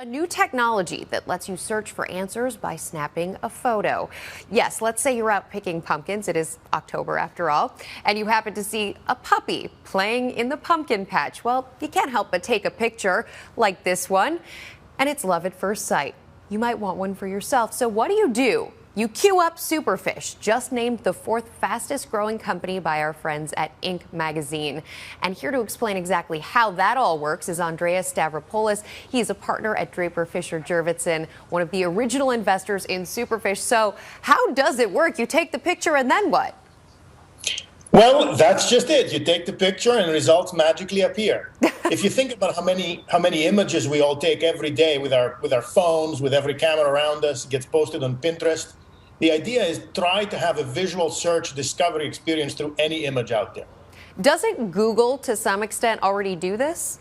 A new technology that lets you search for answers by snapping a photo. Yes, let's say you're out picking pumpkins. It is October after all, and you happen to see a puppy playing in the pumpkin patch. Well, you can't help but take a picture like this one, and it's love at first sight. You might want one for yourself. So what do? You queue up Superfish, just named the 4th fastest growing company by our friends at Inc. magazine. And here to explain exactly how that all works is Andreas Stavropoulos. He's a partner at Draper Fisher Jurvetson, one of the original investors in Superfish. So how does it work? You take the picture and then what? Well, that's just it. You take the picture and results magically appear. If you think about how many images we all take every day with our phones, with every camera around us, it gets posted on Pinterest. The idea is try to have a visual search discovery experience through any image out there. Doesn't Google, to some extent, already do this?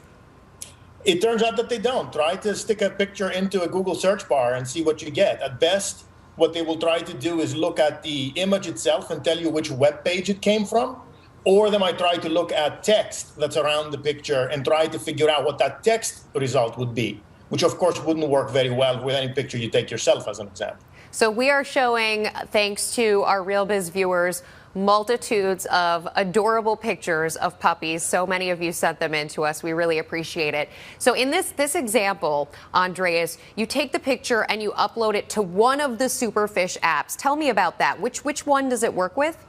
It turns out that they don't. Try to stick a picture into a Google search bar and see what you get. At best, what they will try to do is look at the image itself and tell you which web page it came from. Or they might try to look at text that's around the picture and try to figure out what that text result would be, which of course wouldn't work very well with any picture you take yourself, as an example. So we are showing, thanks to our RealBiz viewers, multitudes of adorable pictures of puppies. So many of you sent them in to us. We really appreciate it. So in this example, Andreas, you take the picture and you upload it to one of the Superfish apps. Tell me about that. Which one does it work with?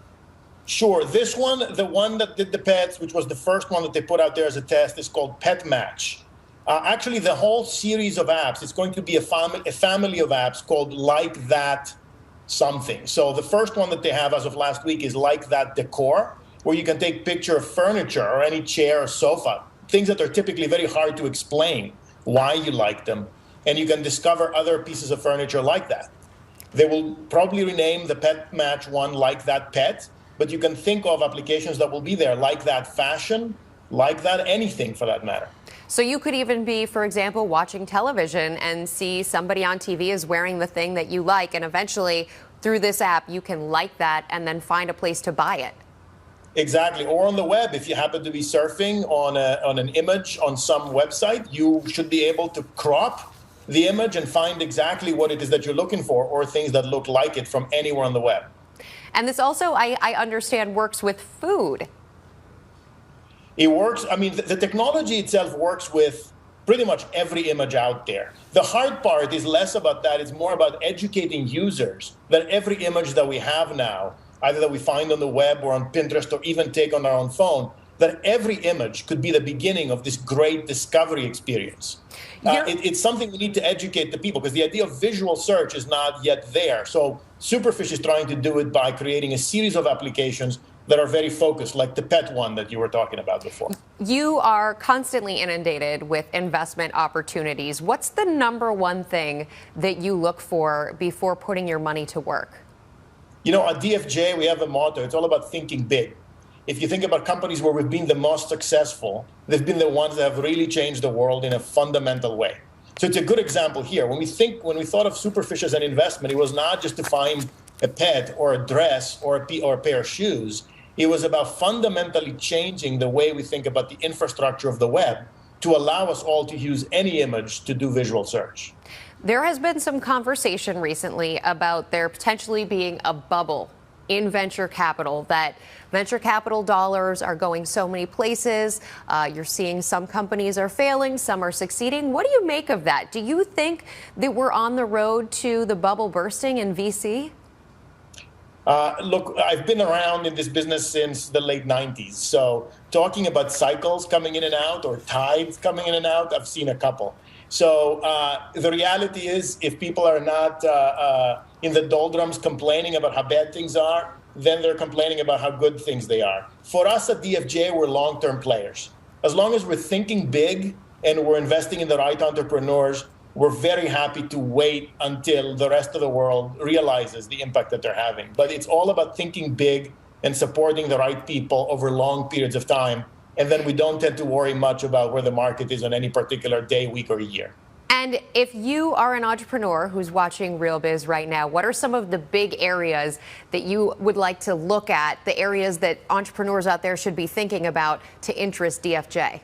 Sure. This one, the one that did the pets, which was the first one that they put out there as a test, is called Pet Match. Actually, the whole series of apps, it's going to be a family of apps called Like That Something. So the first one that they have as of last week is Like That Decor, where you can take picture of furniture or any chair or sofa, things that are typically very hard to explain why you like them, and you can discover other pieces of furniture like that. They will probably rename the Pet Match one Like That Pet, but you can think of applications that will be there, Like That Fashion, Like That Anything for that matter. So you could even be, for example, watching television and see somebody on TV is wearing the thing that you like, and eventually through this app you can like that and then find a place to buy it. Exactly. Or on the web, if you happen to be surfing on an image on some website, you should be able to crop the image and find exactly what it is that you're looking for, or things that look like it from anywhere on the web. And this also, I understand, works with food. It works. I mean, the technology itself works with pretty much every image out there. The hard part is less about that. It's more about educating users that every image that we have now, either that we find on the web or on Pinterest or even take on our own phone, that every image could be the beginning of this great discovery experience. It's something we need to educate the people, because the idea of visual search is not yet there. So Superfish is trying to do it by creating a series of applications that are very focused, like the pet one that you were talking about before. You are constantly inundated with investment opportunities. What's the number one thing that you look for before putting your money to work? You know, at DFJ, we have a motto. It's all about thinking big. If you think about companies where we've been the most successful, they've been the ones that have really changed the world in a fundamental way. So it's a good example here. When we thought of Superfish as an investment, it was not just to find a pet or a dress or a pair of shoes. It was about fundamentally changing the way we think about the infrastructure of the web to allow us all to use any image to do visual search. There has been some conversation recently about there potentially being a bubble in venture capital, that venture capital dollars are going so many places. You're seeing some companies are failing, some are succeeding. What do you make of that? Do you think that we're on the road to the bubble bursting in VC? Look, I've been around in this business since the late 90s. So talking about cycles coming in and out, or tides coming in and out, I've seen a couple. So the reality is, if people are not in the doldrums complaining about how bad things are, then they're complaining about how good things they are. For us at DFJ, we're long-term players. As long as we're thinking big and we're investing in the right entrepreneurs, we're very happy to wait until the rest of the world realizes the impact that they're having. But it's all about thinking big and supporting the right people over long periods of time. And then we don't tend to worry much about where the market is on any particular day, week, or year. And if you are an entrepreneur who's watching RealBiz right now, what are some of the big areas that you would like to look at, the areas that entrepreneurs out there should be thinking about to interest DFJ?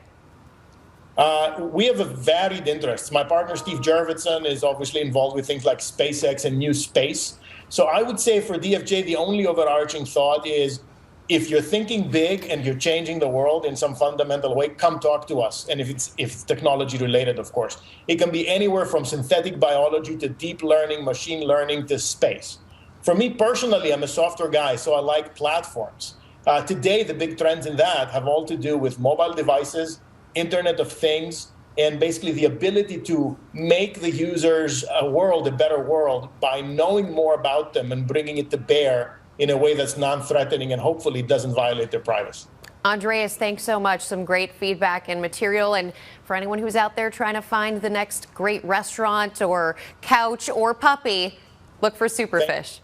We have a varied interests. My partner, Steve Jurvetson, is obviously involved with things like SpaceX and new space. So I would say for DFJ, the only overarching thought is if you're thinking big and you're changing the world in some fundamental way, come talk to us. And if it's technology related, of course, it can be anywhere from synthetic biology to deep learning, machine learning to space. For me personally, I'm a software guy, so I like platforms. Today, the big trends in that have all to do with mobile devices, Internet of Things, and basically the ability to make the users a world a better world by knowing more about them and bringing it to bear in a way that's non-threatening and hopefully doesn't violate their privacy. Andreas, thanks so much. Some great feedback and material. And for anyone who's out there trying to find the next great restaurant or couch or puppy, look for Superfish.